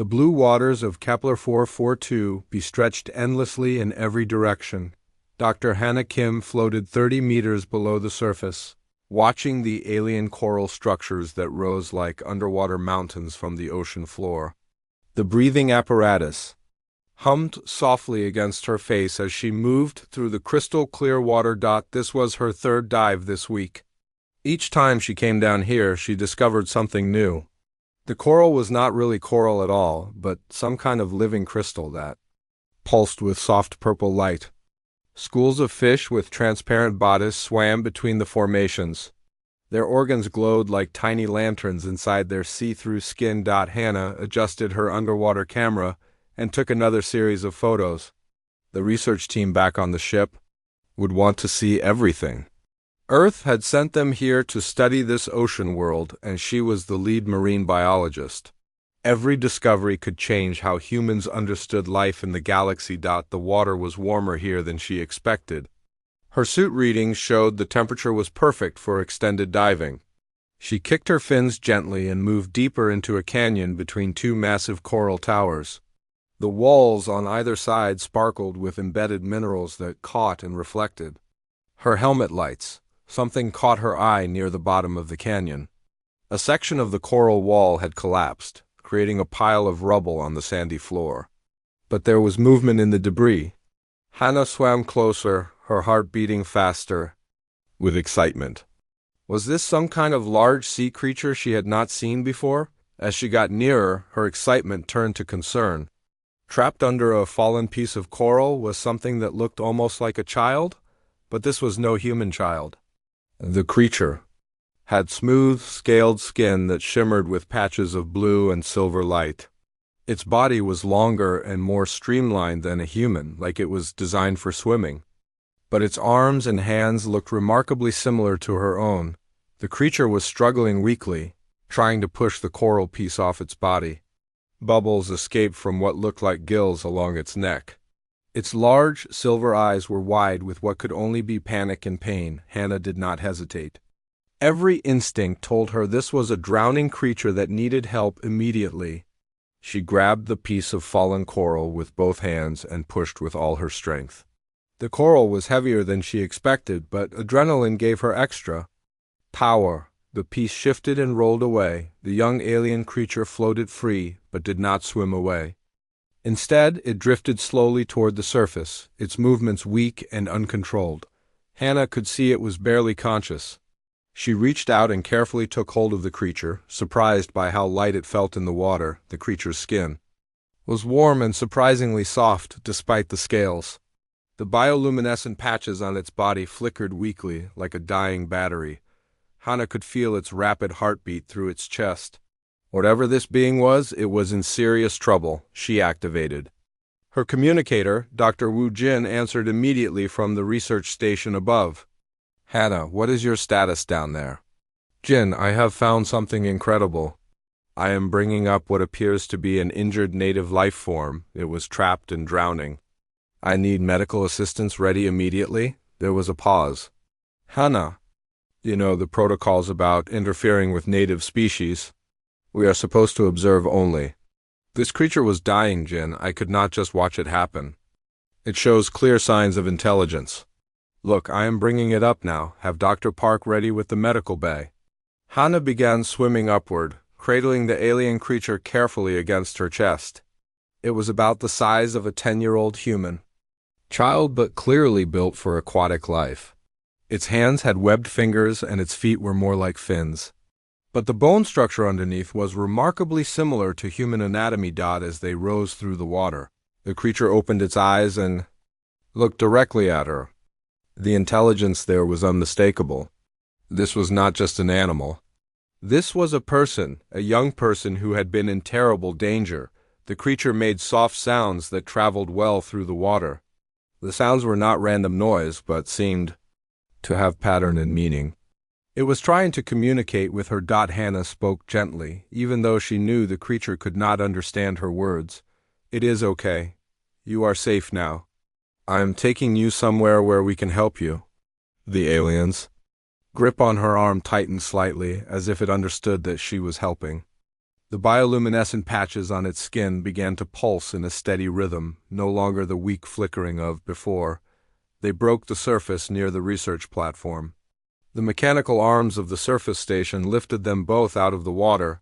The blue waters of Kepler 442 be stretched endlessly in every direction. Dr. Hannah Kim floated 30 meters below the surface, watching the alien coral structures that rose like underwater mountains from the ocean floor. The breathing apparatus hummed softly against her face as she moved through the crystal clear water. This was her third dive this week. Each time she came down here, she discovered something new. The coral was not really coral at all, but some kind of living crystal that pulsed with soft purple light. Schools of fish with transparent bodies swam between the formations. Their organs glowed like tiny lanterns inside their see-through skin. Hannah adjusted her underwater camera and took another series of photos. The research team back on the ship would want to see everything. Earth had sent them here to study this ocean world, and she was the lead marine biologist. Every discovery could change how humans understood life in the galaxy. The water was warmer here than she expected. Her suit readings showed the temperature was perfect for extended diving. She kicked her fins gently and moved deeper into a canyon between two massive coral towers. The walls on either side sparkled with embedded minerals that caught and reflected. Her helmet lights. Something caught her eye near the bottom of the canyon. A section of the coral wall had collapsed, creating a pile of rubble on the sandy floor. But there was movement in the debris. Hannah swam closer, her heart beating faster with excitement. Was this some kind of large sea creature she had not seen before? As she got nearer, her excitement turned to concern. Trapped under a fallen piece of coral was something that looked almost like a child, but this was no human child. The creature had smooth, scaled skin that shimmered with patches of blue and silver light. Its body was longer and more streamlined than a human, like it was designed for swimming. But its arms and hands looked remarkably similar to her own. The creature was struggling weakly, trying to push the coral piece off its body. Bubbles escaped from what looked like gills along its neck. Its large, silver eyes were wide with what could only be panic and pain. Hannah did not hesitate. Every instinct told her this was a drowning creature that needed help immediately. She grabbed the piece of fallen coral with both hands and pushed with all her strength. The coral was heavier than she expected, but adrenaline gave her extra power. The piece shifted and rolled away. The young alien creature floated free, but did not swim away. Instead, it drifted slowly toward the surface, its movements weak and uncontrolled. Hannah could see it was barely conscious. She reached out and carefully took hold of the creature, surprised by how light it felt in the water. The creature's skin was warm and surprisingly soft, despite the scales. The bioluminescent patches on its body flickered weakly, like a dying battery. Hannah could feel its rapid heartbeat through its chest. Whatever this being was, it was in serious trouble. She activated her communicator. Dr. Wu Jin answered immediately from the research station above. Hannah, what is your status down there? Jin, I have found something incredible. I am bringing up what appears to be an injured native life form. It was trapped and drowning. I need medical assistance ready immediately. There was a pause. Hannah, you know the protocols about interfering with native species. We are supposed to observe only. This creature was dying, Jin. I could not just watch it happen. It shows clear signs of intelligence. Look, I am bringing it up now. Have Dr. Park ready with the medical bay. Hannah began swimming upward, cradling the alien creature carefully against her chest. It was about the size of a 10-year-old human. Child but clearly built for aquatic life. Its hands had webbed fingers and its feet were more like fins. But the bone structure underneath was remarkably similar to human anatomy. As they rose through the water, the creature opened its eyes and looked directly at her. The intelligence there was unmistakable. This was not just an animal. This was a person, a young person who had been in terrible danger. The creature made soft sounds that traveled well through the water. The sounds were not random noise, but seemed to have pattern and meaning. It was trying to communicate with her. Hannah spoke gently, even though she knew the creature could not understand her words. It is okay. You are safe now. I am taking you somewhere where we can help you. The aliens' grip on her arm tightened slightly, as if it understood that she was helping. The bioluminescent patches on its skin began to pulse in a steady rhythm, no longer the weak flickering of before. They broke the surface near the research platform. The mechanical arms of the surface station lifted them both out of the water,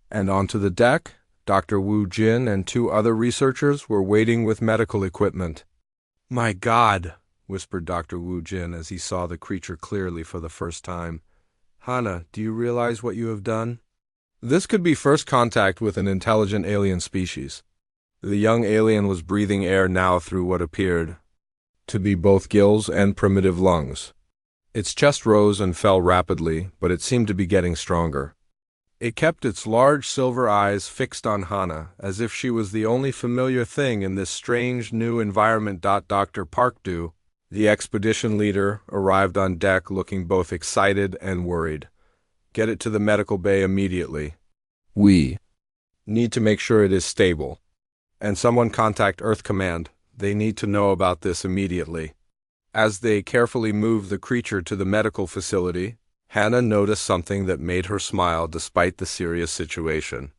and onto the deck, Dr. Wu Jin and two other researchers were waiting with medical equipment. "My God," whispered Dr. Wu Jin as he saw the creature clearly for the first time. "Hana, do you realize what you have done?" This could be first contact with an intelligent alien species. The young alien was breathing air now through what appeared to be both gills and primitive lungs. Its chest rose and fell rapidly, but it seemed to be getting stronger. It kept its large silver eyes fixed on Hana, as if she was the only familiar thing in this strange new environment. Dr. Parkdew, the expedition leader, arrived on deck looking both excited and worried. "Get it to the medical bay immediately. We need to make sure it is stable. And someone contact Earth Command. They need to know about this immediately." As they carefully moved the creature to the medical facility, Hannah noticed something that made her smile despite the serious situation.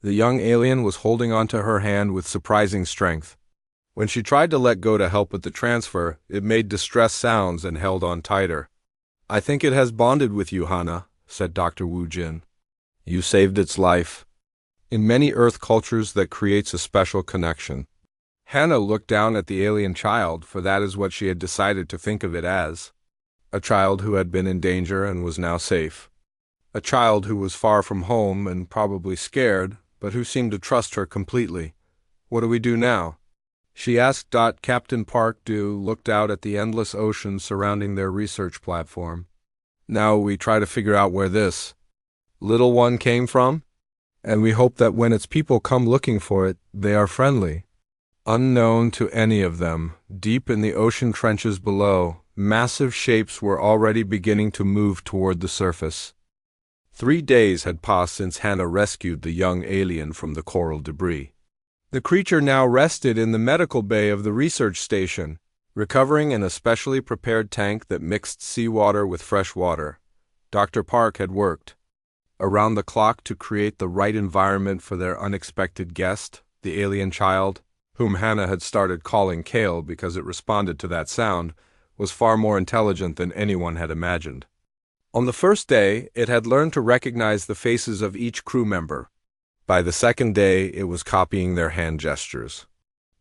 The young alien was holding onto her hand with surprising strength. When she tried to let go to help with the transfer, it made distressed sounds and held on tighter. "I think it has bonded with you, Hana," said Dr. Wu Jin. "You saved its life. In many Earth cultures that creates a special connection." Hannah looked down at the alien child, for that is what she had decided to think of it as. A child who had been in danger and was now safe. A child who was far from home and probably scared, but who seemed to trust her completely. "What do we do now?" she asked. Captain Parkdew looked out at the endless ocean surrounding their research platform. "Now we try to figure out where this little one came from, and we hope that when its people come looking for it, they are friendly." Unknown to any of them, deep in the ocean trenches below, massive shapes were already beginning to move toward the surface. 3 days had passed since Hannah rescued the young alien from the coral debris. The creature now rested in the medical bay of the research station, recovering in a specially prepared tank that mixed seawater with fresh water. Dr. Park had worked around the clock to create the right environment for their unexpected guest, the alien child, whom Hannah had started calling Kale because it responded to that sound, was far more intelligent than anyone had imagined. On the first day, it had learned to recognize the faces of each crew member. By the second day, it was copying their hand gestures.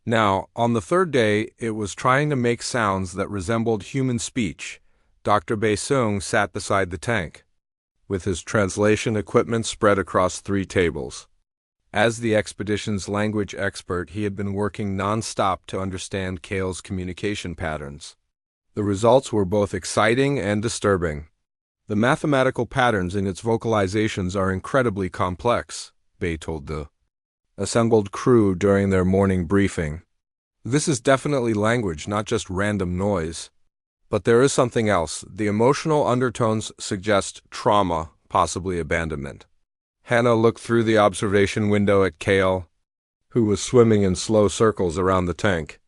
Now, on the third day, it was trying to make sounds that resembled human speech. Dr. Baesung sat beside the tank, with his translation equipment spread across 3 tables. As the expedition's language expert, he had been working non-stop to understand Kale's communication patterns. The results were both exciting and disturbing. "The mathematical patterns in its vocalizations are incredibly complex," Bae told the assembled crew during their morning briefing. "This is definitely language, not just random noise. But there is something else. The emotional undertones suggest trauma, possibly abandonment." Hannah looked through the observation window at Kale, who was swimming in slow circles around the tank.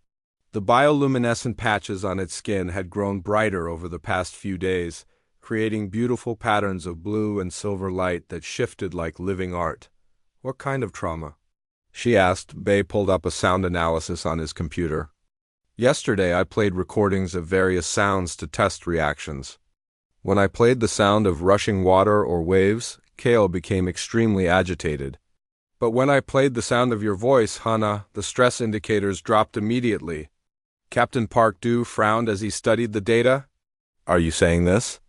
The bioluminescent patches on its skin had grown brighter over the past few days, creating beautiful patterns of blue and silver light that shifted like living art. "What kind of trauma?" she asked. Bae pulled up a sound analysis on his computer. "Yesterday I played recordings of various sounds to test reactions. When I played the sound of rushing water or waves, Kale became extremely agitated. But when I played the sound of your voice, Hana, the stress indicators dropped immediately." Captain Parkdew frowned as he studied the data. "Are you saying this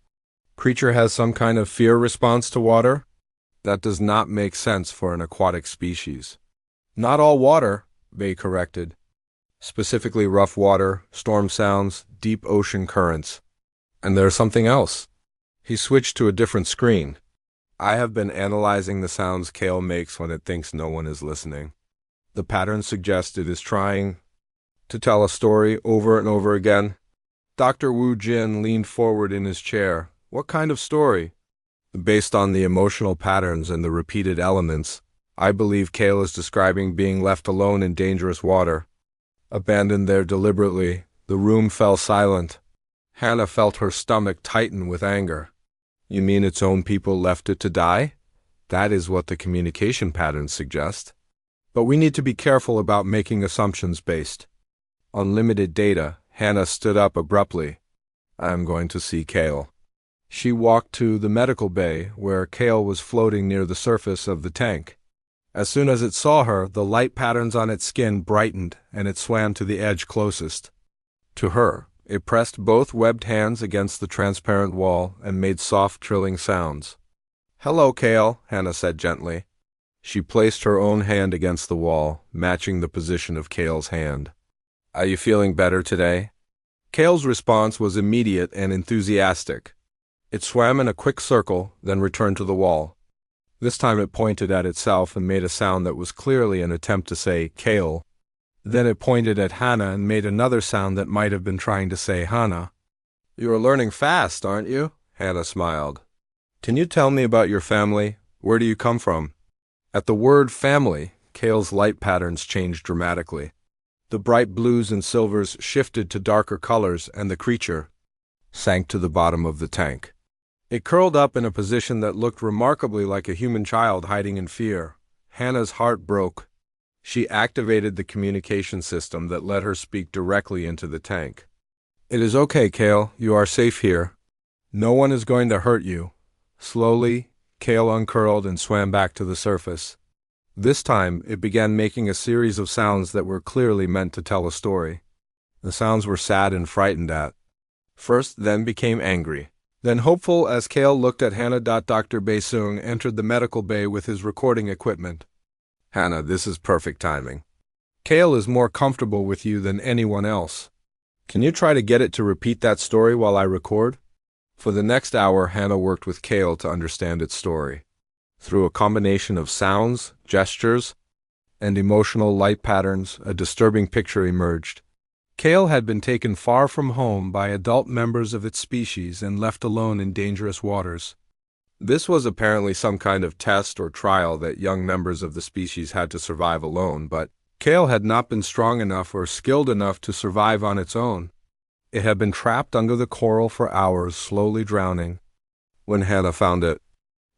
creature has some kind of fear response to water? That does not make sense for an aquatic species." "Not all water," Bae corrected. "Specifically rough water, storm sounds, deep ocean currents. And there's something else." He switched to a different screen. "I have been analyzing the sounds Kale makes when it thinks no one is listening. The pattern suggests it is trying to tell a story over and over again." Dr. Wu Jin leaned forward in his chair. "What kind of story?" "Based on the emotional patterns and the repeated elements, I believe Kale is describing being left alone in dangerous water. Abandoned there deliberately." The room fell silent. Hannah felt her stomach tighten with anger. "You mean its own people left it to die?" That is what the communication patterns suggest. But we need to be careful about making assumptions based on limited data. Hannah stood up abruptly. I am going to see Kale. She walked to the medical bay, where Kale was floating near the surface of the tank. As soon as it saw her, the light patterns on its skin brightened, and it swam to the edge closest to her. It pressed both webbed hands against the transparent wall and made soft, trilling sounds. Hello, Kale, Hannah said gently. She placed her own hand against the wall, matching the position of Kale's hand. Are you feeling better today? Kale's response was immediate and enthusiastic. It swam in a quick circle, then returned to the wall. This time it pointed at itself and made a sound that was clearly an attempt to say, Kale. Then it pointed at Hannah and made another sound that might have been trying to say, Hannah. You are learning fast, aren't you? Hannah smiled. Can you tell me about your family? Where do you come from? At the word family, Kale's light patterns changed dramatically. The bright blues and silvers shifted to darker colors, and the creature sank to the bottom of the tank. It curled up in a position that looked remarkably like a human child hiding in fear. Hannah's heart broke. She activated the communication system that let her speak directly into the tank. It is okay, Kale. You are safe here. No one is going to hurt you. Slowly, Kale uncurled and swam back to the surface. This time, it began making a series of sounds that were clearly meant to tell a story. The sounds were sad and frightened at first, then became angry. Then hopeful as Kale looked at Hannah. Dr. Bae-sung entered the medical bay with his recording equipment. Hannah, this is perfect timing. Kale is more comfortable with you than anyone else. Can you try to get it to repeat that story while I record? For the next hour, Hannah worked with Kale to understand its story. Through a combination of sounds, gestures, and emotional light patterns, a disturbing picture emerged. Kale had been taken far from home by adult members of its species and left alone in dangerous waters. This was apparently some kind of test or trial that young members of the species had to survive alone, but Kale had not been strong enough or skilled enough to survive on its own. It had been trapped under the coral for hours, slowly drowning, when Hannah found it.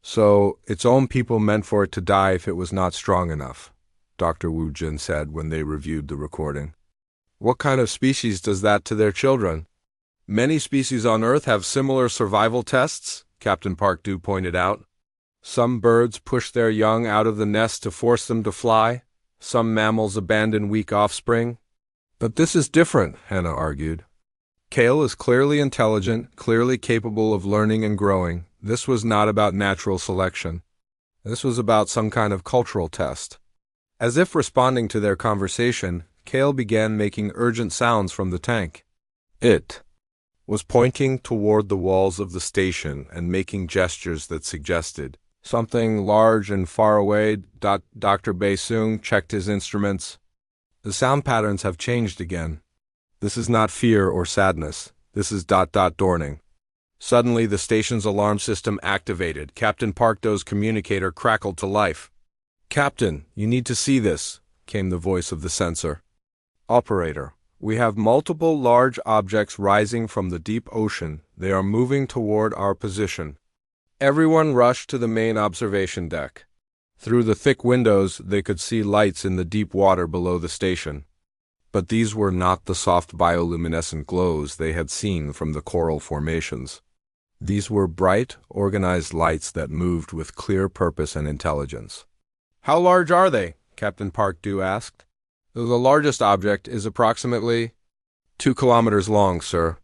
So, its own people meant for it to die if it was not strong enough, Dr. Woo Jin said when they reviewed the recording. What kind of species does that to their children? Many species on Earth have similar survival tests, Captain Park Do pointed out. Some birds push their young out of the nest to force them to fly. Some mammals abandon weak offspring. But this is different, Hannah argued. Kale is clearly intelligent, clearly capable of learning and growing. This was not about natural selection. This was about some kind of cultural test. As if responding to their conversation, Kale began making urgent sounds from the tank. It was pointing toward the walls of the station and making gestures that suggested something large and far away. Dr. Bae-sung checked his instruments. The sound patterns have changed again. This is not fear or sadness. This is ... Dorning. Suddenly, the station's alarm system activated. Captain Park Do's communicator crackled to life. Captain, you need to see this, came the voice of the sensor. Operator, we have multiple large objects rising from the deep ocean. They are moving toward our position. Everyone rushed to the main observation deck. Through the thick windows, they could see lights in the deep water below the station. But these were not the soft bioluminescent glows they had seen from the coral formations. These were bright, organized lights that moved with clear purpose and intelligence. How large are they? Captain Park Do asked. The largest object is approximately 2 kilometers long, sir.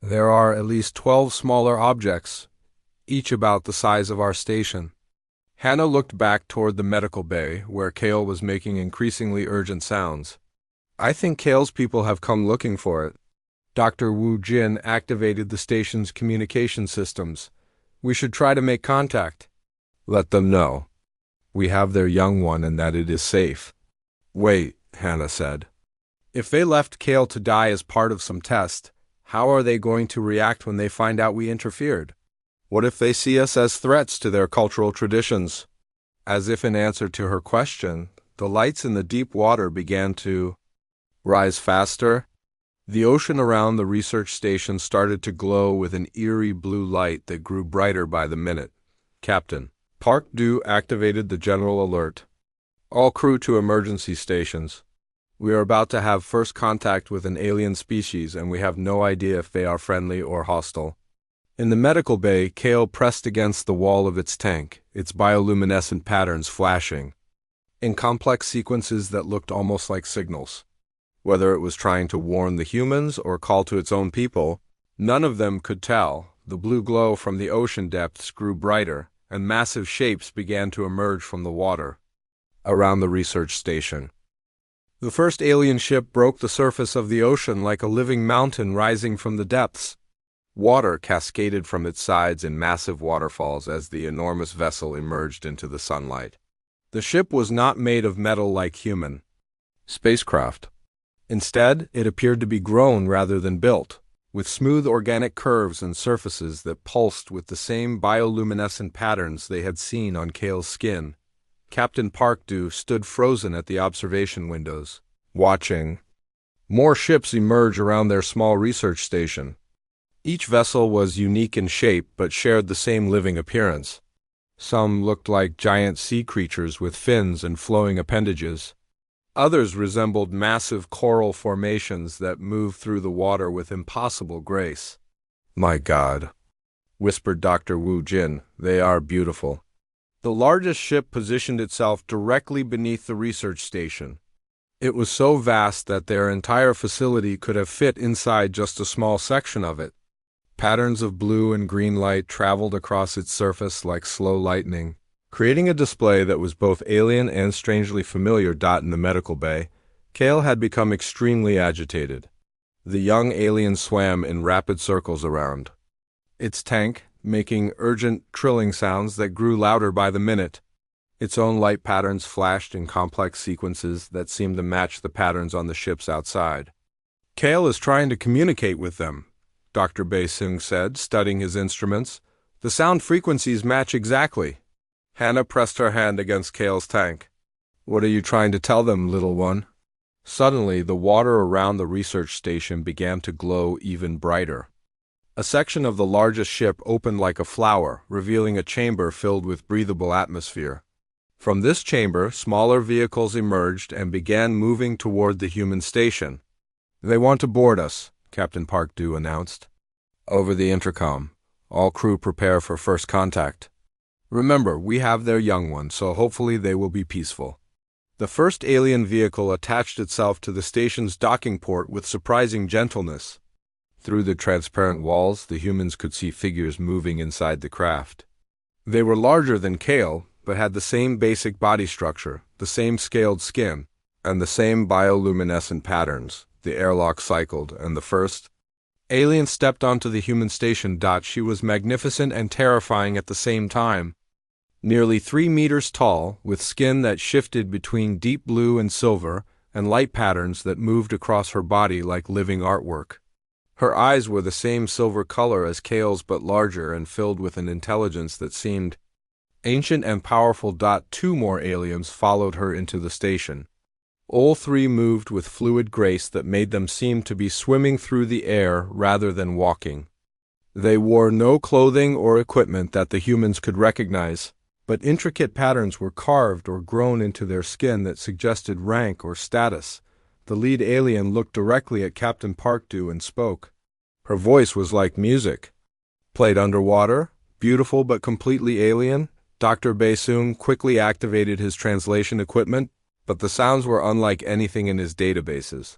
There are at least 12 smaller objects, each about the size of our station. Hannah looked back toward the medical bay, where Kale was making increasingly urgent sounds. I think Kale's people have come looking for it. Dr. Woo Jin activated the station's communication systems. We should try to make contact. Let them know we have their young one and that it is safe. Wait, Hannah said. If they left Kale to die as part of some test, how are they going to react when they find out we interfered? What if they see us as threats to their cultural traditions? As if in answer to her question, the lights in the deep water began to rise faster. The ocean around the research station started to glow with an eerie blue light that grew brighter by the minute. Captain, Park Do activated the general alert. All crew to emergency stations. We are about to have first contact with an alien species, and we have no idea if they are friendly or hostile. In the medical bay, Kale pressed against the wall of its tank, its bioluminescent patterns flashing, in complex sequences that looked almost like signals. Whether it was trying to warn the humans or call to its own people, none of them could tell. The blue glow from the ocean depths grew brighter, and massive shapes began to emerge from the water around the research station. The first alien ship broke the surface of the ocean like a living mountain rising from the depths. Water cascaded from its sides in massive waterfalls as the enormous vessel emerged into the sunlight. The ship was not made of metal like human spacecraft. Instead, it appeared to be grown rather than built, with smooth organic curves and surfaces that pulsed with the same bioluminescent patterns they had seen on Kale's skin. Captain Parkdew stood frozen at the observation windows, watching more ships emerge around their small research station. Each vessel was unique in shape but shared the same living appearance. Some looked like giant sea creatures with fins and flowing appendages. Others resembled massive coral formations that moved through the water with impossible grace. "My God," whispered Dr. Wu Jin, "they are beautiful." The largest ship positioned itself directly beneath the research station. It was so vast that their entire facility could have fit inside just a small section of it. Patterns of blue and green light traveled across its surface like slow lightning, creating a display that was both alien and strangely familiar. In the medical bay, Kale had become extremely agitated. The young alien swam in rapid circles around its tank, making urgent trilling sounds that grew louder by the minute. Its own light patterns flashed in complex sequences that seemed to match the patterns on the ships outside. "Kale is trying to communicate with them," Dr. Bae-sung said, studying his instruments. "The sound frequencies match exactly." Hannah pressed her hand against Kale's tank. "What are you trying to tell them, little one?" Suddenly, the water around the research station began to glow even brighter. A section of the largest ship opened like a flower, revealing a chamber filled with breathable atmosphere. From this chamber, smaller vehicles emerged and began moving toward the human station. "They want to board us," Captain Parkdew announced. Over the intercom, "All crew prepare for first contact. Remember, we have their young ones, so hopefully they will be peaceful." The first alien vehicle attached itself to the station's docking port with surprising gentleness. Through the transparent walls, the humans could see figures moving inside the craft. They were larger than Kale, but had the same basic body structure, the same scaled skin, and the same bioluminescent patterns. The airlock cycled, and the first alien stepped onto the human station. She was magnificent and terrifying at the same time. Nearly 3 meters tall, with skin that shifted between deep blue and silver, and light patterns that moved across her body like living artwork. Her eyes were the same silver color as Kale's but larger and filled with an intelligence that seemed ancient and powerful. 2 more aliens followed her into the station. All 3 moved with fluid grace that made them seem to be swimming through the air rather than walking. They wore no clothing or equipment that the humans could recognize, but intricate patterns were carved or grown into their skin that suggested rank or status. The lead alien looked directly at Captain Parkdew and spoke. Her voice was like music. Played underwater, beautiful but completely alien. Dr. Bae-sung quickly activated his translation equipment, but the sounds were unlike anything in his databases.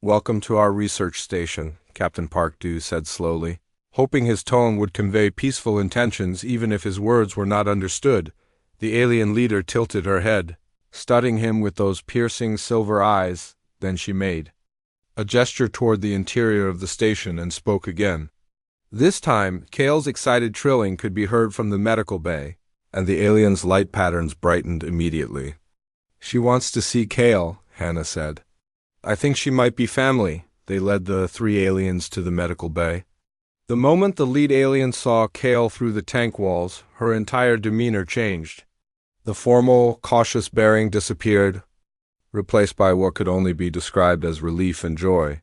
"Welcome to our research station," Captain Parkdew said slowly, hoping his tone would convey peaceful intentions even if his words were not understood. The alien leader tilted her head, studying him with those piercing silver eyes. Then she made a gesture toward the interior of the station and spoke again. This time, Kale's excited trilling could be heard from the medical bay, and the alien's light patterns brightened immediately. "She wants to see Kale," Hannah said. "I think she might be family." They led the 3 aliens to the medical bay. The moment the lead alien saw Kale through the tank walls, her entire demeanor changed. The formal, cautious bearing disappeared, replaced by what could only be described as relief and joy.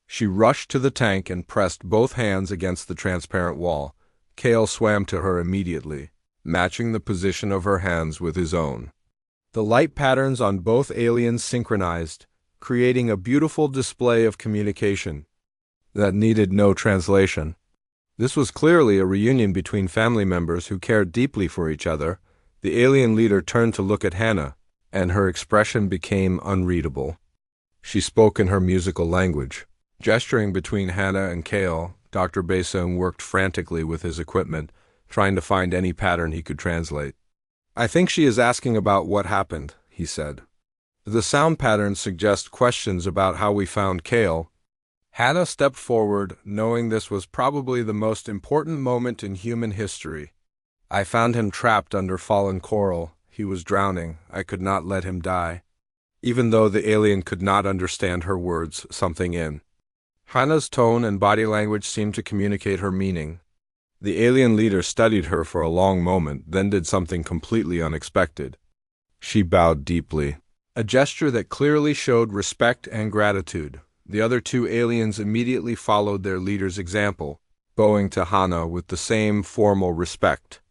She rushed to the tank and pressed both hands against the transparent wall. Kale swam to her immediately. matching the position of her hands with his own. The light patterns on both aliens synchronized, creating a beautiful display of communication that needed no translation. This was clearly a reunion between family members who cared deeply for each other. The alien leader turned to look at Hannah, and her expression became unreadable. She spoke in her musical language. Gesturing between Hannah and Kale, Dr. Baesung worked frantically with his equipment, trying to find any pattern he could translate. "I think she is asking about what happened," he said. "The sound patterns suggest questions about how we found Kale." Hannah stepped forward, knowing this was probably the most important moment in human history. "I found him trapped under fallen coral. He was drowning. I could not let him die." Even though the alien could not understand her words, something in Hannah's tone and body language seemed to communicate her meaning. The alien leader studied her for a long moment, then did something completely unexpected. She bowed deeply, a gesture that clearly showed respect and gratitude. The other two aliens immediately followed their leader's example, bowing to Hannah with the same formal respect.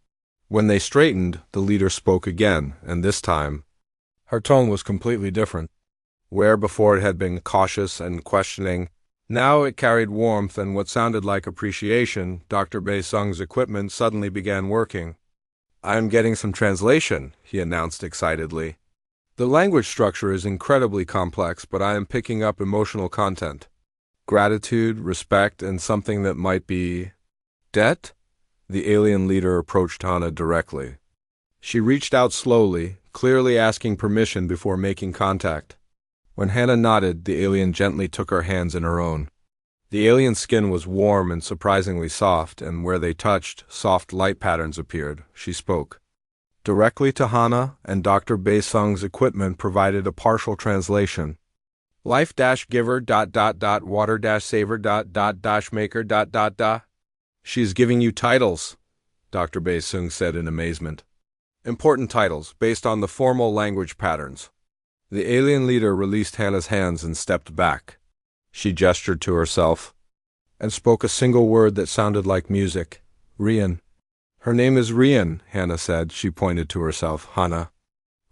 When they straightened, the leader spoke again, and this time, her tone was completely different. Where before it had been cautious and questioning, now it carried warmth and what sounded like appreciation. Dr. Baesung's equipment suddenly began working. "I am getting some translation," he announced excitedly. "The language structure is incredibly complex, but I am picking up emotional content. Gratitude, respect, and something that might be debt?" The alien leader approached Hannah directly. She reached out slowly, clearly asking permission before making contact. When Hannah nodded, the alien gently took her hands in her own. The alien's skin was warm and surprisingly soft, and where they touched, soft light patterns appeared. She spoke directly to Hannah, and Dr. Baesung's equipment provided a partial translation. "Life-giver ... water-saver ... maker ... She's giving you titles," Dr. Baesung said in amazement. "Important titles, based on the formal language patterns." The alien leader released Hannah's hands and stepped back. She gestured to herself and spoke a single word that sounded like music. "Rian." "Her name is Rian," Hannah said. She pointed to herself. "Hannah."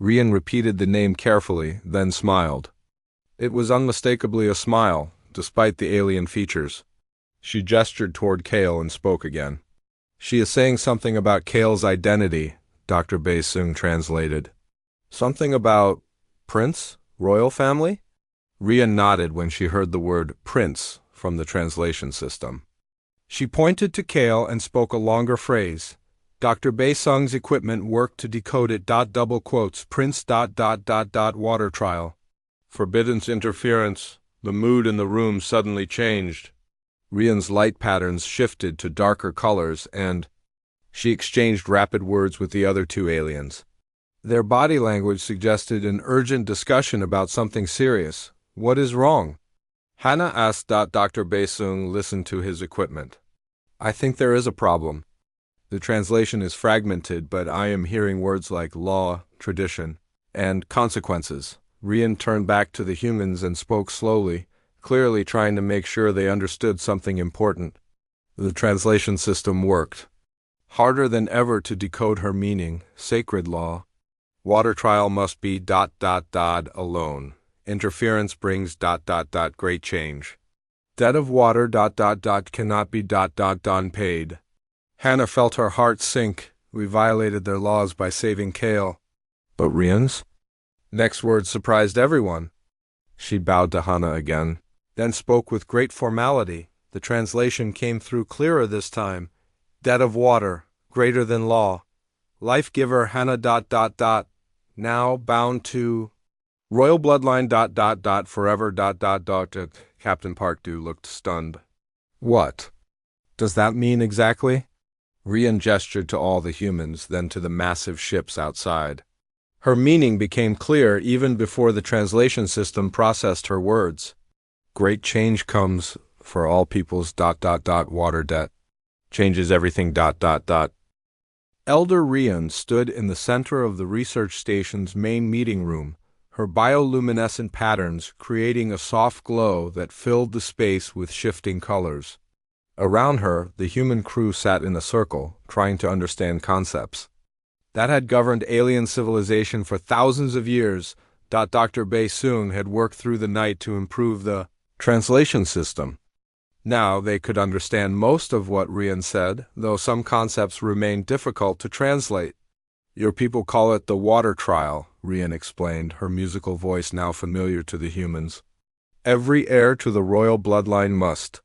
Rian repeated the name carefully, then smiled. It was unmistakably a smile, despite the alien features. She gestured toward Kale and spoke again. "She is saying something about Kale's identity," Dr. Baesung translated. "Something about prince? Royal family?" Rian nodded when she heard the word prince from the translation system. She pointed to Kale and spoke a longer phrase. Dr. Baesung's equipment worked to decode it. Double quotes, "Prince ... water trial." Forbidden's interference. The mood in the room suddenly changed. Rian's light patterns shifted to darker colors, and she exchanged rapid words with the other two aliens. Their body language suggested an urgent discussion about something serious. "What is wrong?" Hannah asked. Dr. Baesung listened to his equipment. "I think there is a problem. The translation is fragmented, but I am hearing words like law, tradition, and consequences." Rian turned back to the humans and spoke slowly, clearly trying to make sure they understood something important. The translation system worked harder than ever to decode her meaning. Sacred law. Water trial must be ... alone. Interference brings ... great change. Debt of water ... cannot be ... unpaid. Hannah felt her heart sink. We violated their laws by saving Kale. But Rian's next words surprised everyone. She bowed to Hannah again, then spoke with great formality. The translation came through clearer this time. Debt of water, greater than law. Life giver Hannah ... now bound to royal bloodline ... forever ... Captain Parkdew looked stunned. "What does that mean exactly?" Rian gestured to all the humans, then to the massive ships outside. Her meaning became clear even before the translation system processed her words. Great change comes for all people's ... water debt. Changes everything ... Elder Rian stood in the center of the research station's main meeting room, her bioluminescent patterns creating a soft glow that filled the space with shifting colors. Around her, the human crew sat in a circle, trying to understand concepts. that had governed alien civilization for thousands of years. Dr. Bei Soong had worked through the night to improve the translation system. Now they could understand most of what Rian said, though some concepts remained difficult to translate. Your people call it the water trial, Rian explained, her musical voice now familiar to the humans. Every heir to the royal bloodline must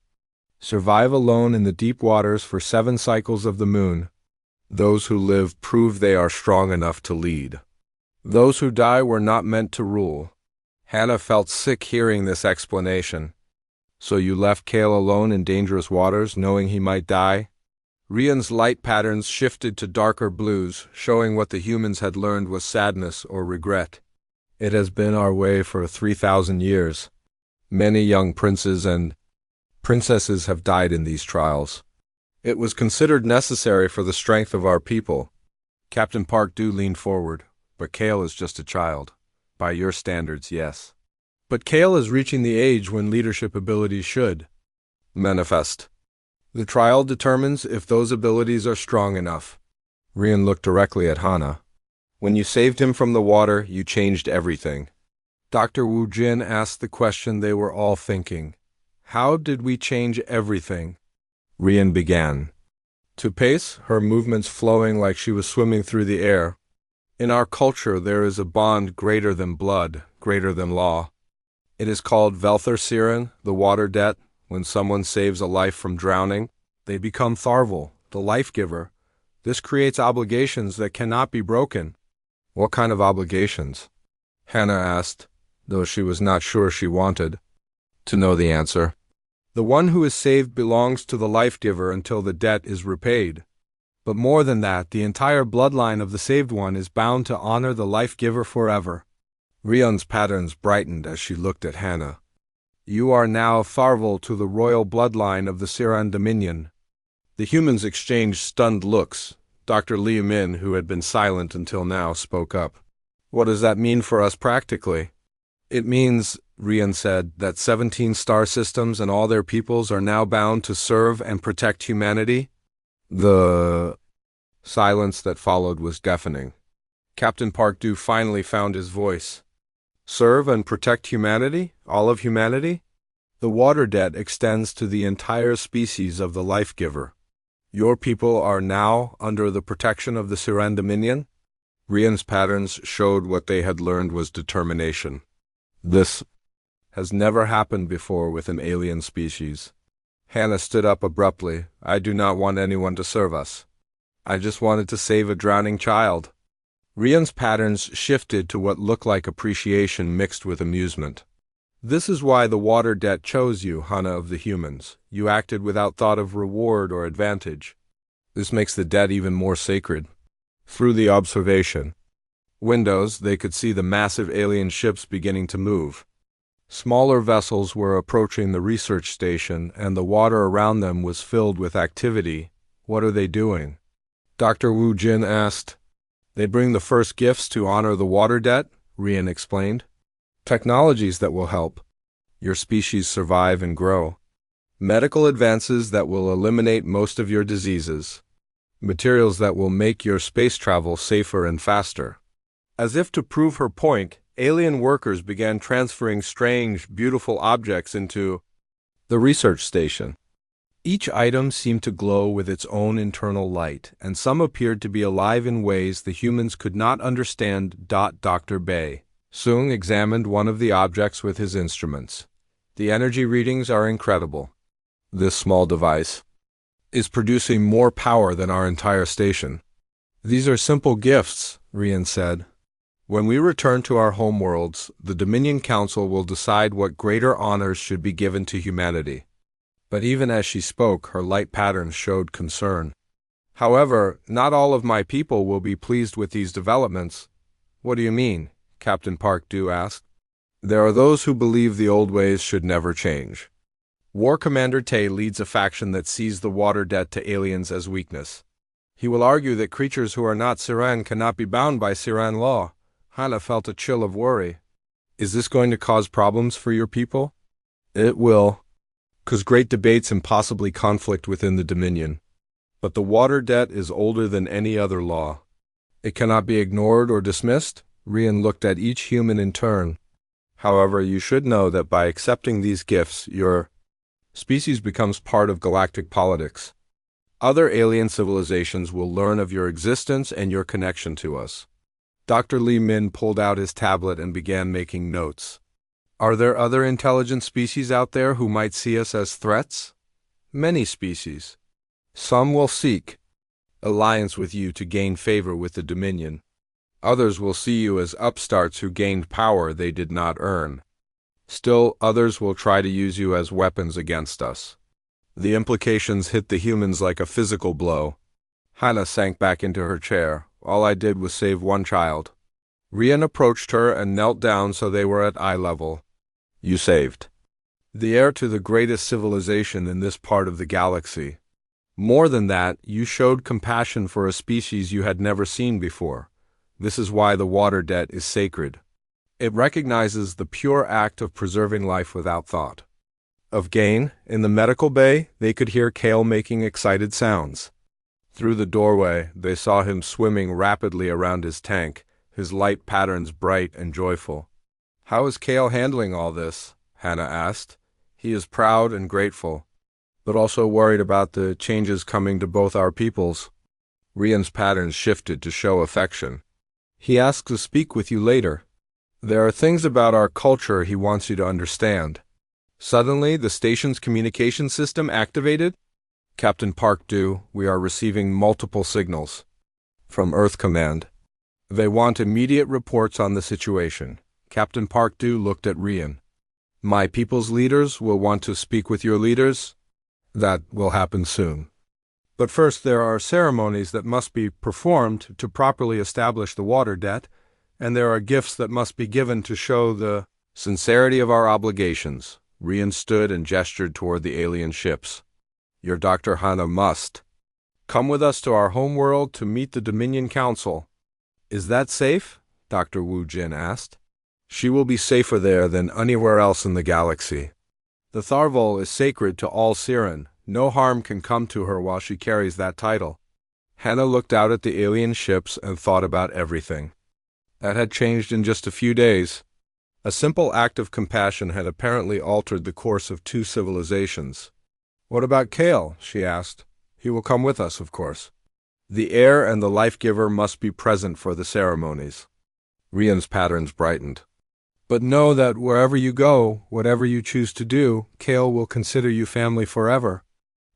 survive alone in the deep waters for 7 cycles of the moon. Those who live prove they are strong enough to lead. Those who die were not meant to rule. Hannah felt sick hearing this explanation. So you left Kale alone in dangerous waters, knowing he might die? Rian's light patterns shifted to darker blues, showing what the humans had learned was sadness or regret. It has been our way for 3,000 years. Many young princes and princesses have died in these trials. It was considered necessary for the strength of our people. Captain Park Du leaned forward. But Kale is just a child. By your standards, yes. But Kale is reaching the age when leadership abilities should manifest. The trial determines if those abilities are strong enough. Rian looked directly at Hana. When you saved him from the water, you changed everything. Dr. Wu Jin asked the question they were all thinking. How did we change everything? Rian began to pace, her movements flowing like she was swimming through the air. In our culture, there is a bond greater than blood, greater than law. It is called Velther Siren, the water debt. When someone saves a life from drowning, they become Tharval, the life giver. This creates obligations that cannot be broken. What kind of obligations? Hannah asked, though she was not sure she wanted to know the answer. The one who is saved belongs to the life giver until the debt is repaid. But more than that, the entire bloodline of the saved one is bound to honor the life giver forever. Rian's patterns brightened as she looked at Hannah. You are now Tharval to the royal bloodline of the Siran Dominion. The humans exchanged stunned looks. Dr. Liu Min, who had been silent until now, spoke up. What does that mean for us practically? It means, Rian said, that 17 star systems and all their peoples are now bound to serve and protect humanity. The silence that followed was deafening. Captain Park Du finally found his voice. Serve and protect humanity? All of humanity? The water debt extends to the entire species of the life giver. Your people are now under the protection of the Siran Dominion? Rian's patterns showed what they had learned was determination. This has never happened before with an alien species. Hannah stood up abruptly. I do not want anyone to serve us. I just wanted to save a drowning child. Rian's patterns shifted to what looked like appreciation mixed with amusement. This is why the water debt chose you, Hana of the humans. You acted without thought of reward or advantage. This makes the debt even more sacred. Through the observation windows, they could see the massive alien ships beginning to move. Smaller vessels were approaching the research station, and the water around them was filled with activity. What are they doing? Dr. Wu Jin asked. They bring the first gifts to honor the water debt, Rian explained. Technologies that will help your species survive and grow. Medical advances that will eliminate most of your diseases. Materials that will make your space travel safer and faster. As if to prove her point, alien workers began transferring strange, beautiful objects into the research station. Each item seemed to glow with its own internal light, and some appeared to be alive in ways the humans could not understand. Dr. Bei Soong examined one of the objects with his instruments. The energy readings are incredible. This small device is producing more power than our entire station. These are simple gifts, Rian said. When we return to our homeworlds, the Dominion Council will decide what greater honors should be given to humanity. But even as she spoke, her light patterns showed concern. However, not all of my people will be pleased with these developments. What do you mean? Captain Park Du asked. There are those who believe the old ways should never change. War Commander Tay leads a faction that sees the water debt to aliens as weakness. He will argue that creatures who are not Siran cannot be bound by Siran law. Hana felt a chill of worry. Is this going to cause problems for your people? It will, cause great debates and possibly conflict within the Dominion. But the water debt is older than any other law. It cannot be ignored or dismissed. Rian looked at each human in turn. However, you should know that by accepting these gifts, your species becomes part of galactic politics. Other alien civilizations will learn of your existence and your connection to us. Dr. Li Min pulled out his tablet and began making notes. Are there other intelligent species out there who might see us as threats? Many species. Some will seek alliance with you to gain favor with the Dominion. Others will see you as upstarts who gained power they did not earn. Still, others will try to use you as weapons against us. The implications hit the humans like a physical blow. Hannah sank back into her chair. All I did was save one child. Rian approached her and knelt down so they were at eye level. You saved the heir to the greatest civilization in this part of the galaxy. More than that, you showed compassion for a species you had never seen before. This is why the water debt is sacred. It recognizes the pure act of preserving life without thought of gain. In the medical bay, they could hear Kale making excited sounds. Through the doorway, they saw him swimming rapidly around his tank, his light patterns bright and joyful. How is Kale handling all this? Hannah asked. He is proud and grateful, but also worried about the changes coming to both our peoples. Rian's patterns shifted to show affection. He asked to speak with you later. There are things about our culture he wants you to understand. Suddenly, the station's communication system activated. Captain Park-Du, we are receiving multiple signals from Earth Command. They want immediate reports on the situation. Captain Park-Du looked at Rian. My people's leaders will want to speak with your leaders. That will happen soon. But first there are ceremonies that must be performed to properly establish the water debt, and there are gifts that must be given to show the sincerity of our obligations. Rian stood and gestured toward the alien ships. Your Dr. Hannah must come with us to our homeworld to meet the Dominion Council. Is that safe? Dr. Wu Jin asked. She will be safer there than anywhere else in the galaxy. The Tharvol is sacred to all Siren. No harm can come to her while she carries that title. Hannah looked out at the alien ships and thought about everything that had changed in just a few days. A simple act of compassion had apparently altered the course of two civilizations. What about Kale? She asked. He will come with us, of course. The heir and the life-giver must be present for the ceremonies. Rian's patterns brightened. But know that wherever you go, whatever you choose to do, Kale will consider you family forever.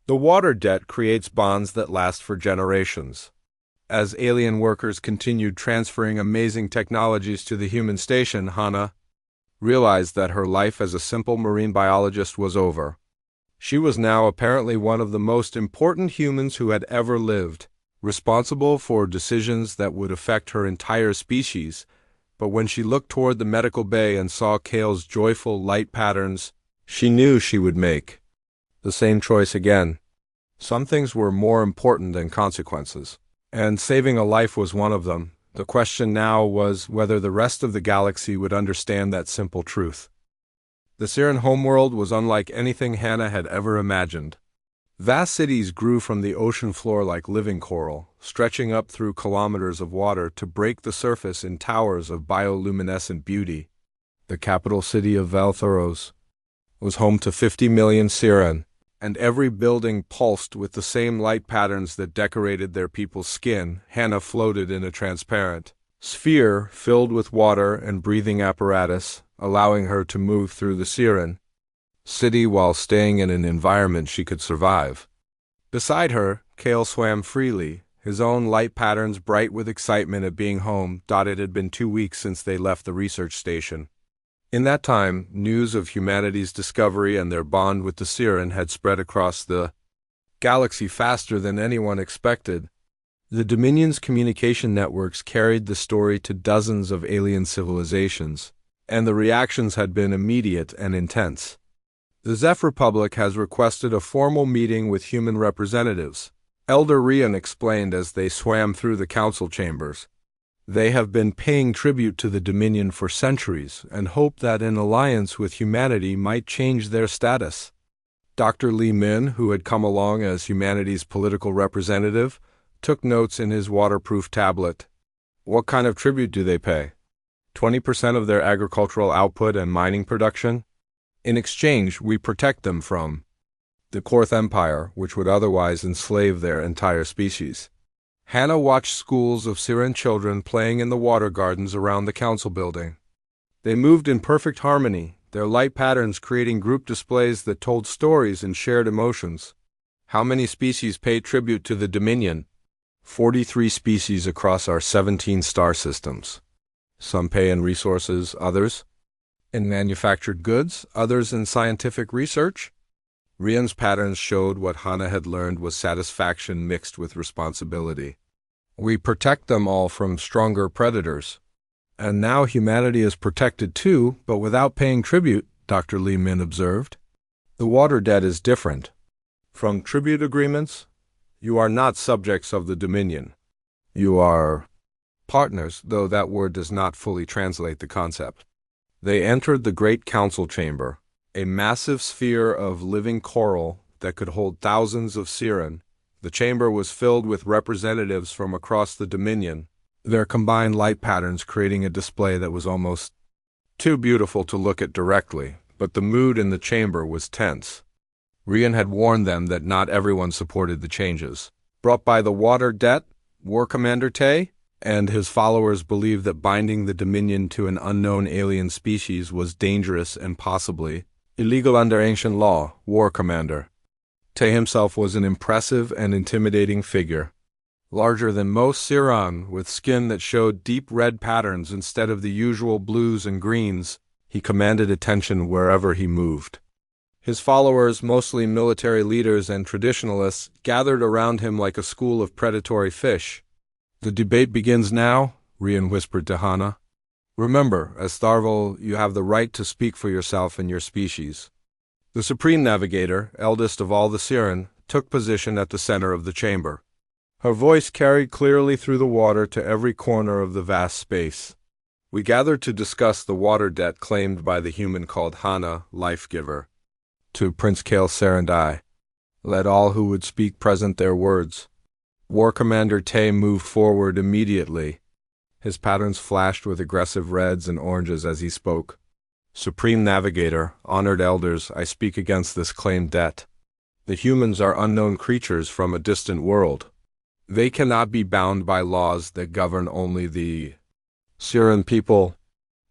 The water debt creates bonds that last for generations. As alien workers continued transferring amazing technologies to the human station, Hannah realized that her life as a simple marine biologist was over. She was now apparently one of the most important humans who had ever lived, responsible for decisions that would affect her entire species. But when she looked toward the medical bay and saw Kale's joyful light patterns, she knew she would make the same choice again. Some things were more important than consequences, and saving a life was one of them. The question now was whether the rest of the galaxy would understand that simple truth. The Siren homeworld was unlike anything Hannah had ever imagined. Vast cities grew from the ocean floor like living coral, stretching up through kilometers of water to break the surface in towers of bioluminescent beauty. The capital city of Valthoros was home to 50 million Siren, and every building pulsed with the same light patterns that decorated their people's skin. Hannah floated in a transparent sphere filled with water and breathing apparatus, allowing her to move through the Siren city while staying in an environment she could survive. Beside her, Kale swam freely, his own light patterns bright with excitement at being home. It had been 2 weeks since they left the research station. In that time, news of humanity's discovery and their bond with the Siren had spread across the galaxy faster than anyone expected. The Dominion's communication networks carried the story to dozens of alien civilizations, and the reactions had been immediate and intense. The Zeph Republic has requested a formal meeting with human representatives, Elder Rian explained as they swam through the council chambers. They have been paying tribute to the Dominion for centuries and hope that an alliance with humanity might change their status. Dr. Li Min, who had come along as humanity's political representative, took notes in his waterproof tablet. What kind of tribute do they pay? 20% of their agricultural output and mining production? In exchange, we protect them from the Korth Empire, which would otherwise enslave their entire species. Hannah watched schools of Siren children playing in the water gardens around the council building. They moved in perfect harmony, their light patterns creating group displays that told stories and shared emotions. How many species pay tribute to the Dominion? 43 species across our 17 star systems. Some pay in resources, others in manufactured goods, others in scientific research. Rian's patterns showed what Hannah had learned was satisfaction mixed with responsibility. We protect them all from stronger predators. And now humanity is protected too, but without paying tribute, Dr. Li Min observed. The water debt is different. From tribute agreements, you are not subjects of the Dominion. You are partners, though that word does not fully translate the concept. They entered the Great Council Chamber, a massive sphere of living coral that could hold thousands of Siren. The chamber was filled with representatives from across the Dominion, their combined light patterns creating a display that was almost too beautiful to look at directly, but the mood in the chamber was tense. Rian had warned them that not everyone supported the changes brought by the water debt. War Commander Tay and his followers believed that binding the Dominion to an unknown alien species was dangerous and possibly illegal under ancient law. War Commander Tay himself was an impressive and intimidating figure, larger than most Siran, with skin that showed deep red patterns instead of the usual blues and greens. He commanded attention wherever he moved. His followers, mostly military leaders and traditionalists, gathered around him like a school of predatory fish. The debate begins now, Rian whispered to Hannah. Remember, as Tharval, you have the right to speak for yourself and your species. The Supreme Navigator, eldest of all the Siren, took position at the center of the chamber. Her voice carried clearly through the water to every corner of the vast space. We gathered to discuss the water debt claimed by the human called Hannah, Life-Giver. To Prince Kale Serendai, let all who would speak present their words. War Commander Tay moved forward immediately. His patterns flashed with aggressive reds and oranges as he spoke. Supreme Navigator, honored elders, I speak against this claimed debt. The humans are unknown creatures from a distant world. They cannot be bound by laws that govern only the Siren people.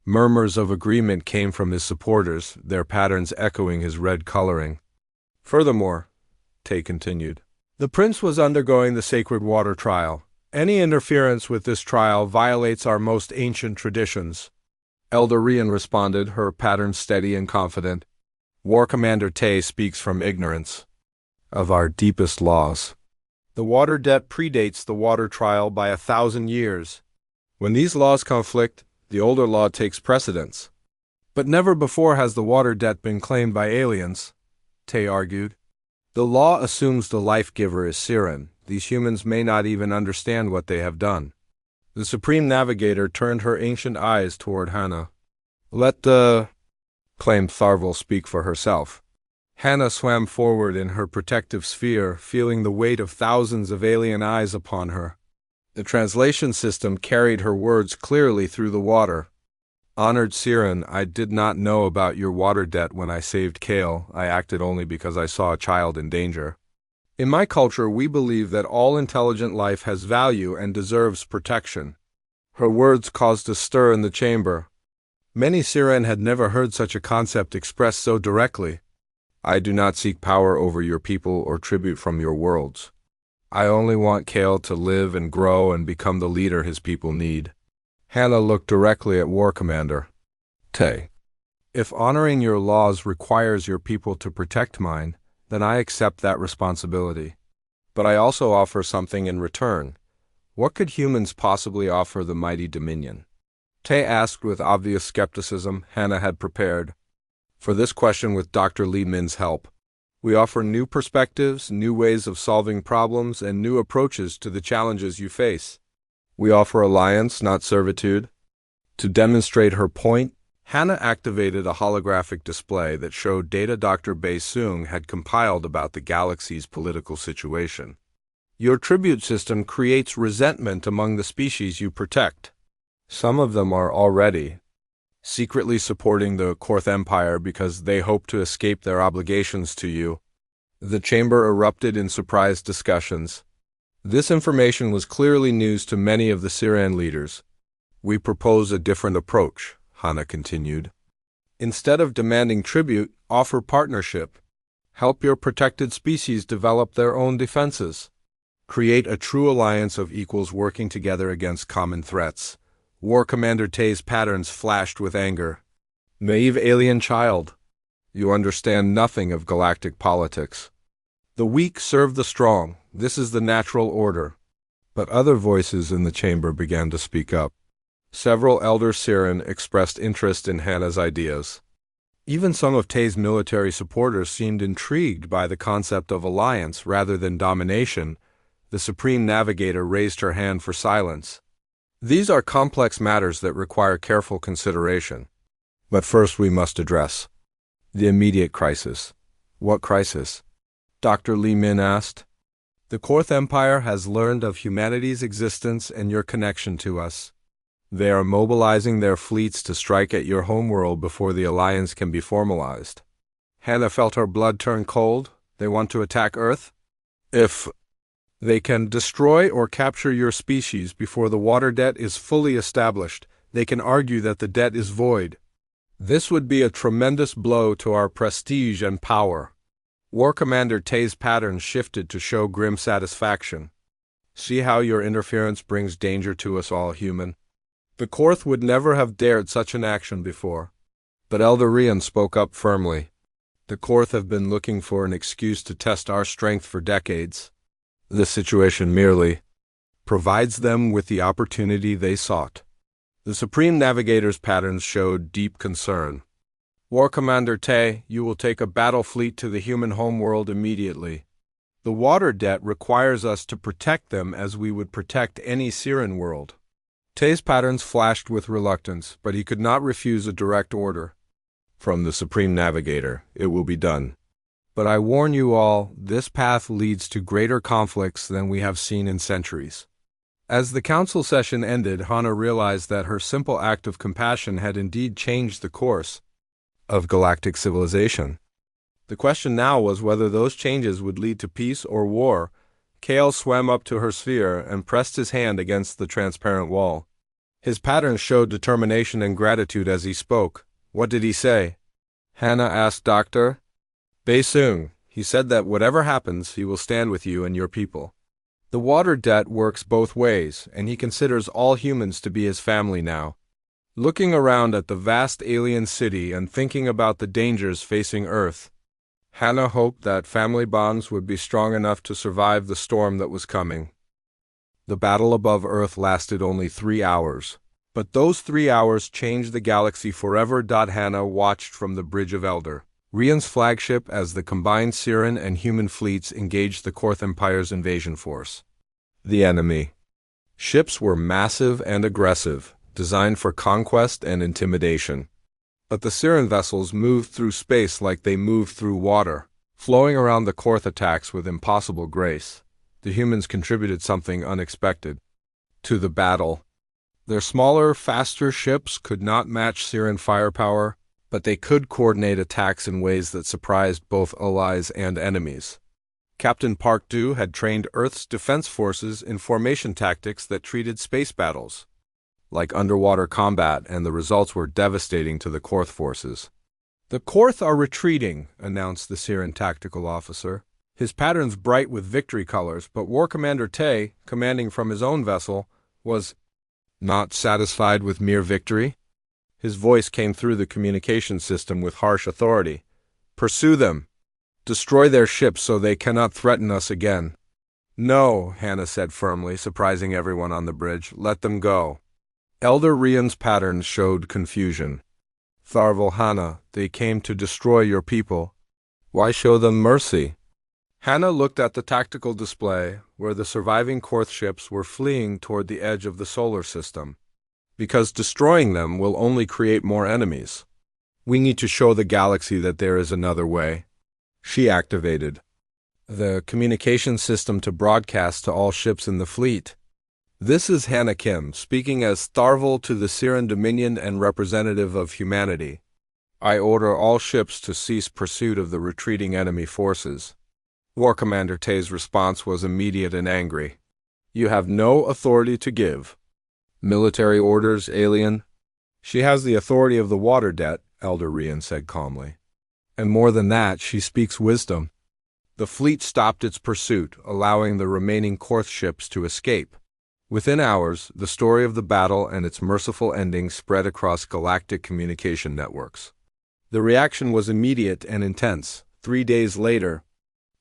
Murmurs of agreement came from his supporters, their patterns echoing his red coloring. Furthermore, Tay continued, the prince was undergoing the sacred water trial. Any interference with this trial violates our most ancient traditions. Elder Rian responded, her pattern steady and confident. War Commander Tay speaks from ignorance of our deepest laws. The water debt predates the water trial by 1,000 years. When these laws conflict, the older law takes precedence. But never before has the water debt been claimed by aliens, Tay argued. The law assumes the life-giver is Siren. These humans may not even understand what they have done. The Supreme Navigator turned her ancient eyes toward Hannah. Let the claimed Tharval speak for herself. Hannah swam forward in her protective sphere, feeling the weight of thousands of alien eyes upon her. The translation system carried her words clearly through the water. Honored Siren, I did not know about your water debt when I saved Kale. I acted only because I saw a child in danger. In my culture, we believe that all intelligent life has value and deserves protection. Her words caused a stir in the chamber. Many Siren had never heard such a concept expressed so directly. I do not seek power over your people or tribute from your worlds. I only want Kale to live and grow and become the leader his people need. Hannah looked directly at War Commander Tay. If honoring your laws requires your people to protect mine, then I accept that responsibility. But I also offer something in return. What could humans possibly offer the mighty Dominion? Tay asked with obvious skepticism. Hannah had prepared for this question with Dr. Li Min's help. We offer new perspectives, new ways of solving problems, and new approaches to the challenges you face. We offer alliance, not servitude. To demonstrate her point, Hannah activated a holographic display that showed data Dr. Bei Sung had compiled about the galaxy's political situation. Your tribute system creates resentment among the species you protect. Some of them are already secretly supporting the Korth Empire because they hope to escape their obligations to you. The chamber erupted in surprised discussions. This information was clearly news to many of the Siran leaders. We propose a different approach, Hana continued. Instead of demanding tribute, offer partnership. Help your protected species develop their own defenses. Create a true alliance of equals working together against common threats. War Commander Tay's patterns flashed with anger. Naive alien child. You understand nothing of galactic politics. The weak serve the strong. This is the natural order. But other voices in the chamber began to speak up. Several elder Siran expressed interest in Hana's ideas. Even some of Tay's military supporters seemed intrigued by the concept of alliance rather than domination. The Supreme Navigator raised her hand for silence. These are complex matters that require careful consideration. But first we must address the immediate crisis. What crisis? Dr. Li Min asked. The Korth Empire has learned of humanity's existence and your connection to us. They are mobilizing their fleets to strike at your homeworld before the alliance can be formalized. Hana felt her blood turn cold. They want to attack Earth? If they can destroy or capture your species before the water debt is fully established, they can argue that the debt is void. This would be a tremendous blow to our prestige and power. War Commander Tay's pattern shifted to show grim satisfaction. See how your interference brings danger to us all, human. The Korth would never have dared such an action before. But Elder Rian spoke up firmly. The Korth have been looking for an excuse to test our strength for decades. This situation merely provides them with the opportunity they sought. The Supreme Navigator's patterns showed deep concern. War Commander Tay, you will take a battle fleet to the human homeworld immediately. The water debt requires us to protect them as we would protect any Siran world. Tay's patterns flashed with reluctance, but he could not refuse a direct order. From the Supreme Navigator, it will be done. But I warn you all, this path leads to greater conflicts than we have seen in centuries. As the council session ended, Hana realized that her simple act of compassion had indeed changed the course of galactic civilization. The question now was whether those changes would lead to peace or war. Kale swam up to her sphere and pressed his hand against the transparent wall. His patterns showed determination and gratitude as he spoke. What did he say? Hana asked Dr. Baisung. He said that whatever happens, he will stand with you and your people. The water debt works both ways, and he considers all humans to be his family now. Looking around at the vast alien city and thinking about the dangers facing Earth, Hana hoped that family bonds would be strong enough to survive the storm that was coming. The battle above Earth lasted only 3 hours, but those 3 hours changed the galaxy forever. Hana watched from the Bridge of Elder Rian's flagship as the combined Siran and human fleets engaged the Korth Empire's invasion force. The enemy ships were massive and aggressive, designed for conquest and intimidation. But the Siran vessels moved through space like they moved through water, flowing around the Korth attacks with impossible grace. The humans contributed something unexpected to the battle. Their smaller, faster ships could not match Siran firepower, but they could coordinate attacks in ways that surprised both allies and enemies. Captain Park Du had trained Earth's defense forces in formation tactics that treated space battles like underwater combat, and the results were devastating to the Korth forces. The Korth are retreating, announced the Siran tactical officer, his patterns bright with victory colors, but War Commander Tay, commanding from his own vessel, was not satisfied with mere victory. His voice came through the communication system with harsh authority. Pursue them. Destroy their ships so they cannot threaten us again. No, Hana said firmly, surprising everyone on the bridge. Let them go. Elder Rian's patterns showed confusion. Tharval Hana, they came to destroy your people. Why show them mercy? Hana looked at the tactical display, where the surviving Korth ships were fleeing toward the edge of the solar system. Because destroying them will only create more enemies. We need to show the galaxy that there is another way. She activated the communication system to broadcast to all ships in the fleet. This is Hannah Kim, speaking as Tharval to the Siren Dominion and representative of humanity. I order all ships to cease pursuit of the retreating enemy forces. War Commander Tay's response was immediate and angry. You have no authority to give. Military orders, alien? She has the authority of the water debt, Elder Rian said calmly. And more than that, she speaks wisdom. The fleet stopped its pursuit, allowing the remaining Korth ships to escape. Within hours, the story of the battle and its merciful ending spread across galactic communication networks. The reaction was immediate and intense. 3 days later,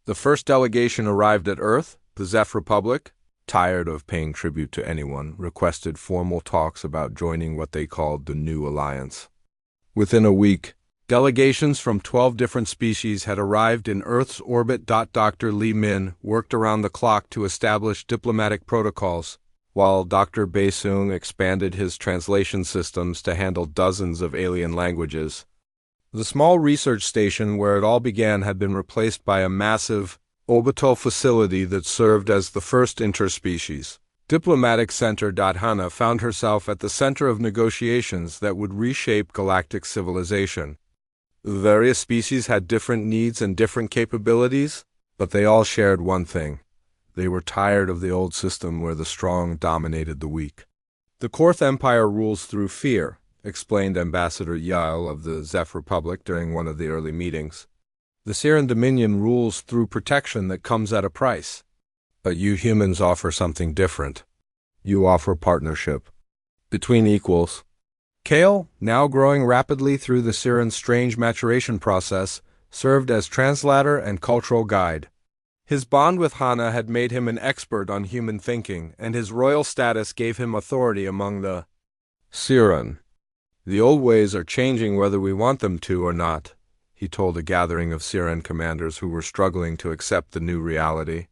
the first delegation arrived at Earth. The Zeph Republic, tired of paying tribute to anyone, requested formal talks about joining what they called the New Alliance. Within a week, delegations from 12 different species had arrived in Earth's orbit. Dr. Li Min worked around the clock to establish diplomatic protocols, while Dr. Baisung expanded his translation systems to handle dozens of alien languages. The small research station where it all began had been replaced by a massive orbital facility that served as the first interspecies diplomatic center. Hannah found herself at the center of negotiations that would reshape galactic civilization. Various species had different needs and different capabilities, but they all shared one thing. They were tired of the old system where the strong dominated the weak. The Korth Empire rules through fear, explained Ambassador Yael of the Zeph Republic during one of the early meetings. The Siren Dominion rules through protection that comes at a price. But you humans offer something different. You offer partnership. Between equals. Kale, now growing rapidly through the Siren's strange maturation process, served as translator and cultural guide. His bond with Hannah had made him an expert on human thinking, and his royal status gave him authority among the Siren. The old ways are changing whether we want them to or not, he told a gathering of Siren commanders who were struggling to accept the new reality.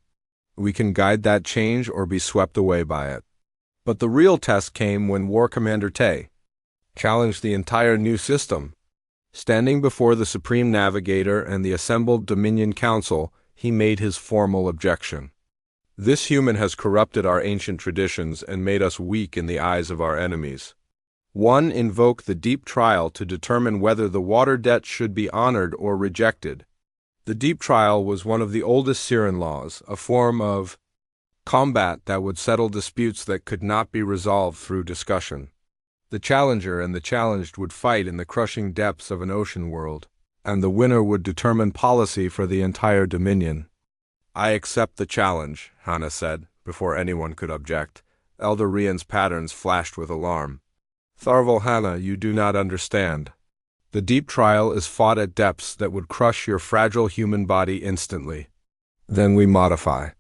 We can guide that change or be swept away by it. But the real test came when War Commander Tay challenged the entire new system. Standing before the Supreme Navigator and the assembled Dominion Council, he made his formal objection. This human has corrupted our ancient traditions and made us weak in the eyes of our enemies. One invoked the deep trial to determine whether the water debt should be honored or rejected. The deep trial was one of the oldest Siren laws, a form of combat that would settle disputes that could not be resolved through discussion. The challenger and the challenged would fight in the crushing depths of an ocean world, and the winner would determine policy for the entire Dominion. I accept the challenge, Hannah said, before anyone could object. Elder Rian's patterns flashed with alarm. Tharval Hannah, you do not understand. The deep trial is fought at depths that would crush your fragile human body instantly. Then we modify.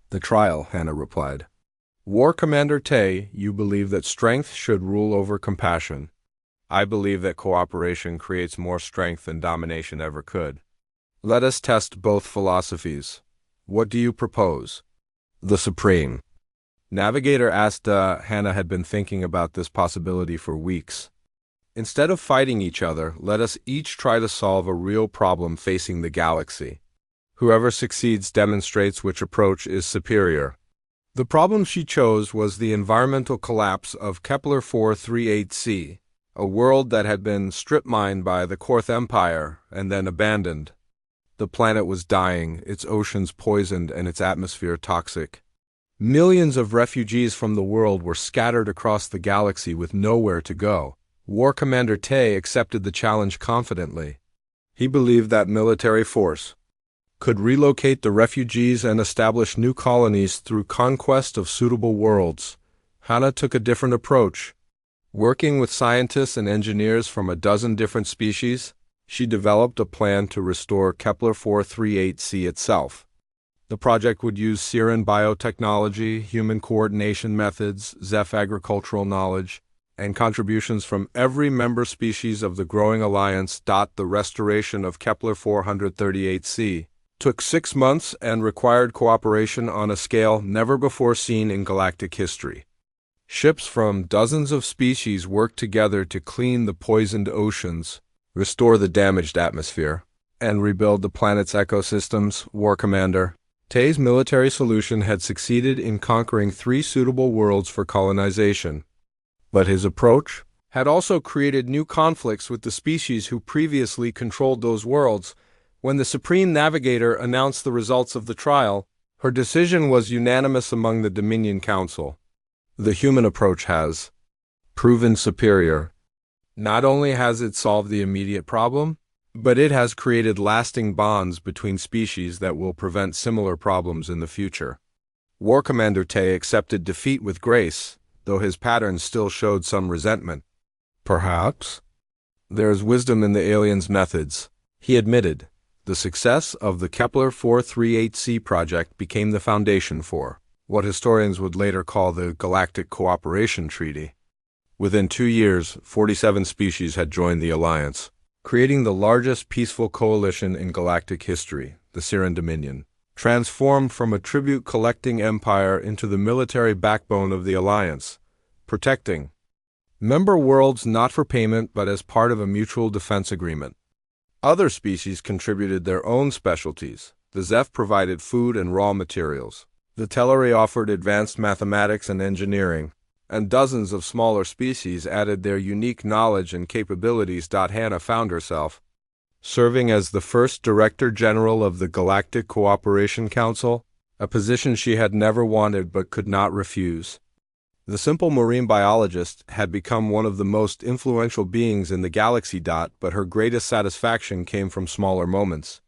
The trial, Hannah replied. War Commander Tay, you believe that strength should rule over compassion. I believe that cooperation creates more strength than domination ever could. Let us test both philosophies. What do you propose? The Supreme. Navigator asked. Hannah had been thinking about this possibility for weeks. Instead of fighting each other, let us each try to solve a real problem facing the galaxy. Whoever succeeds demonstrates which approach is superior. The problem she chose was the environmental collapse of Kepler 438c, a world that had been strip-mined by the Korth Empire and then abandoned. The planet was dying, its oceans poisoned and its atmosphere toxic. Millions of refugees from the world were scattered across the galaxy with nowhere to go. War Commander Tay accepted the challenge confidently. He believed that military force could relocate the refugees and establish new colonies through conquest of suitable worlds. Hannah took a different approach. Working with scientists and engineers from a dozen different species, she developed a plan to restore Kepler 438c itself. The project would use Siren biotechnology, human coordination methods, Zeph agricultural knowledge, and contributions from every member species of the growing alliance. The restoration of Kepler 438c took 6 months and required cooperation on a scale never before seen in galactic history. Ships from dozens of species worked together to clean the poisoned oceans, restore the damaged atmosphere, and rebuild the planet's ecosystems, War Commander. Tay's military solution had succeeded in conquering 3 suitable worlds for colonization. But his approach had also created new conflicts with the species who previously controlled those worlds. When the Supreme Navigator announced the results of the trial, her decision was unanimous among the Dominion Council. The human approach has proven superior. Not only has it solved the immediate problem, but it has created lasting bonds between species that will prevent similar problems in the future. War Commander Tay accepted defeat with grace, though his patterns still showed some resentment. Perhaps there is wisdom in the aliens' methods, he admitted. The success of the Kepler 438c project became the foundation for what historians would later call the Galactic Cooperation Treaty. Within 2 years, 47 species had joined the alliance, creating the largest peaceful coalition in galactic history, the Siren Dominion, transformed from a tribute-collecting empire into the military backbone of the alliance, protecting member worlds not for payment but as part of a mutual defense agreement. Other species contributed their own specialties. The Zeph provided food and raw materials. The Telleri offered advanced mathematics and engineering, and dozens of smaller species added their unique knowledge and capabilities. Hannah found herself serving as the first Director General of the Galactic Cooperation Council, a position she had never wanted but could not refuse. The simple marine biologist had become one of the most influential beings in the galaxy. But her greatest satisfaction came from smaller moments.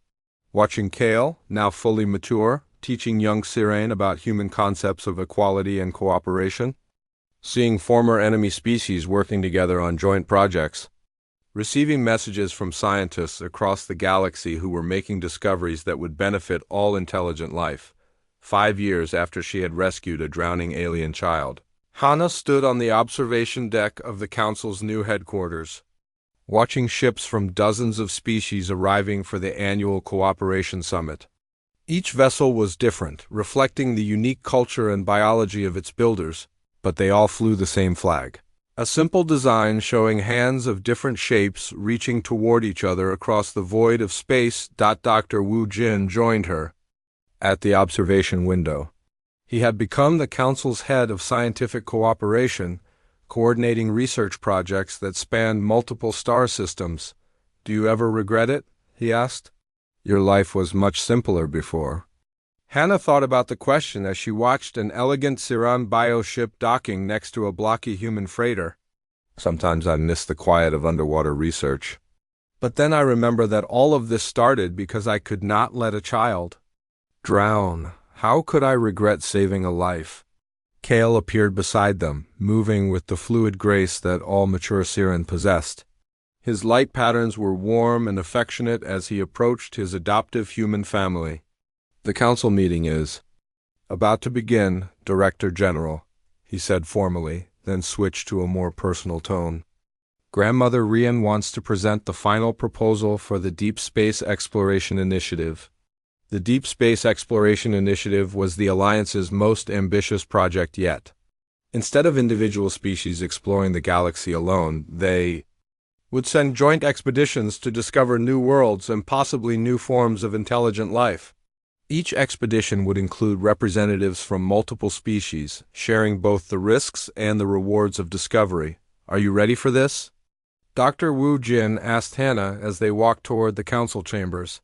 Watching Kale, now fully mature, teaching young Siren about human concepts of equality and cooperation. Seeing former enemy species working together on joint projects. Receiving messages from scientists across the galaxy who were making discoveries that would benefit all intelligent life. 5 years after she had rescued a drowning alien child, Hannah stood on the observation deck of the Council's new headquarters, watching ships from dozens of species arriving for the annual Cooperation Summit. Each vessel was different, reflecting the unique culture and biology of its builders, but they all flew the same flag. A simple design showing hands of different shapes reaching toward each other across the void of space. Dr. Wu Jin joined her at the observation window. He had become the Council's head of scientific cooperation, coordinating research projects that spanned multiple star systems. "Do you ever regret it?" he asked. "Your life was much simpler before." Hannah thought about the question as she watched an elegant Siran bioship docking next to a blocky human freighter. "Sometimes I miss the quiet of underwater research. But then I remember that all of this started because I could not let a child drown. How could I regret saving a life?" Kale appeared beside them, moving with the fluid grace that all mature Siren possessed. His light patterns were warm and affectionate as he approached his adoptive human family. "The council meeting is about to begin, Director General," he said formally, then switched to a more personal tone. "Grandmother Rian wants to present the final proposal for the Deep Space Exploration Initiative." The Deep Space Exploration Initiative was the Alliance's most ambitious project yet. Instead of individual species exploring the galaxy alone, they would send joint expeditions to discover new worlds and possibly new forms of intelligent life. Each expedition would include representatives from multiple species, sharing both the risks and the rewards of discovery. "Are you ready for this?" Dr. Wu Jin asked Hannah as they walked toward the council chambers.